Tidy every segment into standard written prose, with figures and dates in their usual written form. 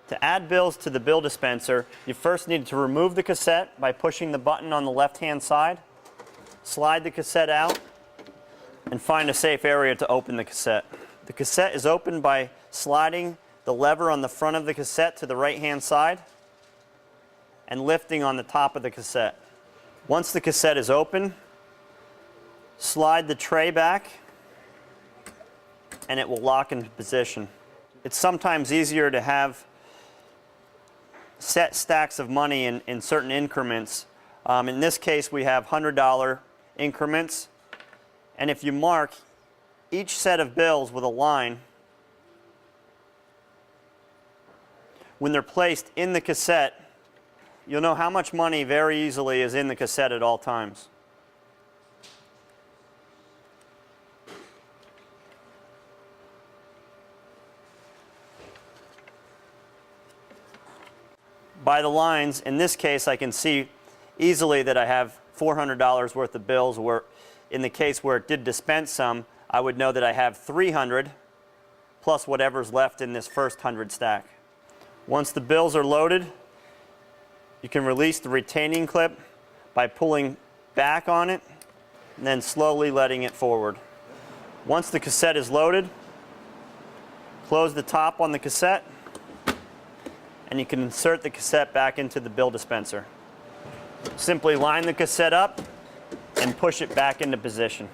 To add bills to the bill dispenser, you first need to remove the cassette by pushing the button on the left-hand side, slide the cassette out, and find a safe area to open the cassette. The cassette is opened by sliding the lever on the front of the cassette to the right-hand side and lifting on the top of the cassette. Once the cassette is open, slide the tray back and it will lock into position. It's sometimes easier to have set stacks of money in certain increments. In this case, we have $100 increments, and if you mark each set of bills with a line, when they're placed in the cassette, you'll know how much money very easily is in the cassette at all times. By the lines, in this case, I can see easily that I have $400 worth of bills, where in the case where it did dispense some, I would know that I have 300 plus whatever's left in this first 100 stack. Once the bills are loaded, you can release the retaining clip by pulling back on it and then slowly letting it forward. Once the cassette is loaded, close the top on the cassette and you can insert the cassette back into the bill dispenser. Simply line the cassette up and push it back into position.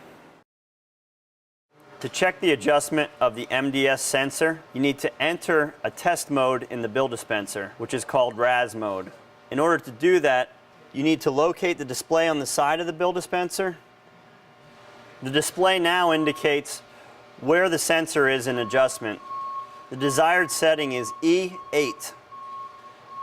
To check the adjustment of the MDS sensor, you need to enter a test mode in the bill dispenser, which is called RAS mode. In order to do that, you need to locate the display on the side of the bill dispenser. The display now indicates where the sensor is in adjustment. The desired setting is E8,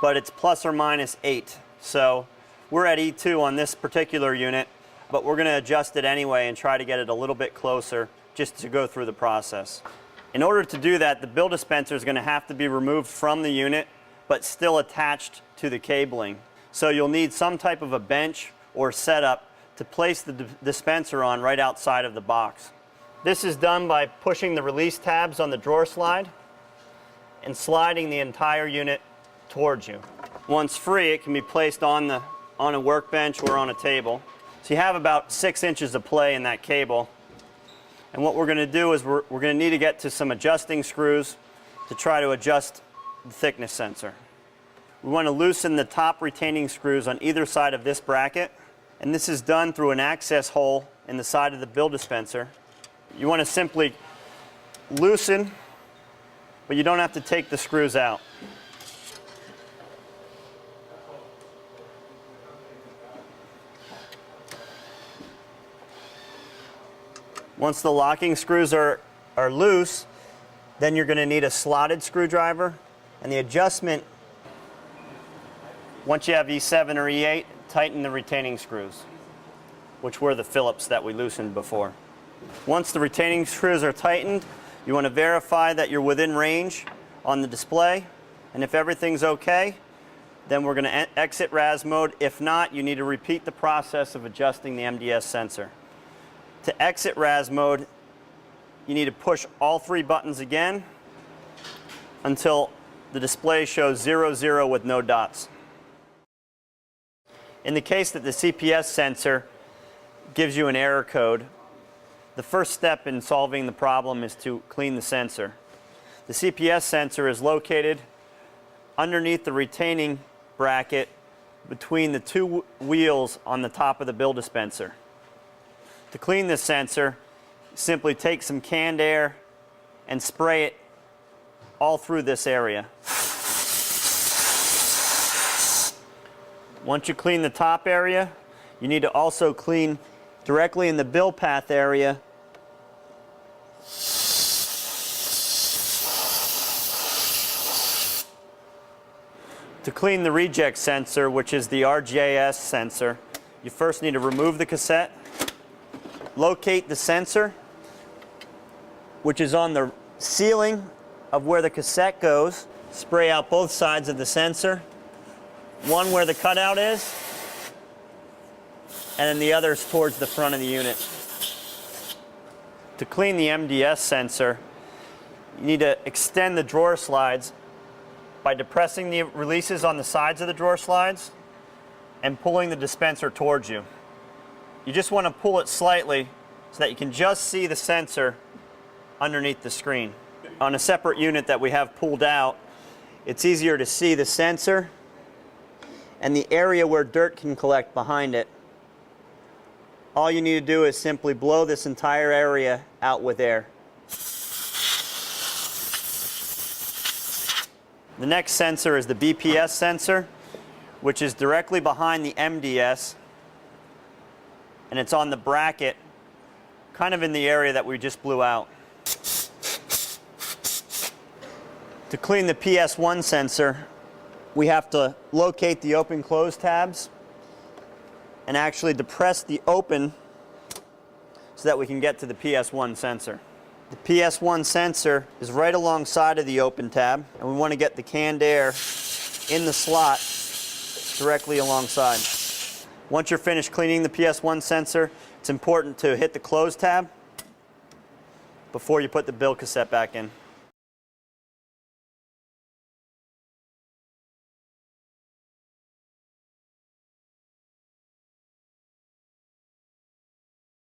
but it's plus or minus 8. So we're at E2 on this particular unit, but we're going to adjust it anyway and try to get it a little bit closer just to go through the process. In order to do that, the bill dispenser is going to have to be removed from the unit, but still attached to the cabling. So you'll need some type of a bench or setup to place the dispenser on right outside of the box. This is done by pushing the release tabs on the drawer slide and sliding the entire unit towards you. Once free, it can be placed on a workbench or on a table. So you have about 6 inches of play in that cable. And what we're going to do is we're going to need to get to some adjusting screws to try to adjust the thickness sensor. We want to loosen the top retaining screws on either side of this bracket, and this is done through an access hole in the side of the bill dispenser. You want to simply loosen, but you don't have to take the screws out. Once the locking screws are loose, then you're going to need a slotted screwdriver, and the adjustment, once you have E7 or E8, tighten the retaining screws, which were the Phillips that we loosened before. Once the retaining screws are tightened, you want to verify that you're within range on the display, and if everything's okay, then we're going to exit RAS mode. If not, you need to repeat the process of adjusting the MDS sensor. To exit RAS mode, you need to push all 3 buttons again until the display shows 00 with no dots. In the case that the CPS sensor gives you an error code, the first step in solving the problem is to clean the sensor. The CPS sensor is located underneath the retaining bracket between the 2 wheels on the top of the bill dispenser. To clean this sensor, simply take some canned air and spray it all through this area. Once you clean the top area, you need to also clean directly in the bill path area To clean the reject sensor, which is the RJS sensor, you first need to remove the cassette, locate the sensor, which is on the ceiling of where the cassette goes, spray out both sides of the sensor, one where the cutout is, and then the other is towards the front of the unit. To clean the MDS sensor, you need to extend the drawer slides by depressing the releases on the sides of the drawer slides and pulling the dispenser towards you. You just want to pull it slightly so that you can just see the sensor underneath the screen. On a separate unit that we have pulled out, it's easier to see the sensor and the area where dirt can collect behind it. All you need to do is simply blow this entire area out with air. The next sensor is the BPS sensor, which is directly behind the MDS, and it's on the bracket, kind of in the area that we just blew out. To clean the PS1 sensor, we have to locate the open-close tabs and actually depress the open so that we can get to the PS1 sensor. The PS1 sensor is right alongside of the open tab, and we want to get the canned air in the slot directly alongside. Once you're finished cleaning the PS1 sensor, it's important to hit the close tab before you put the bill cassette back in.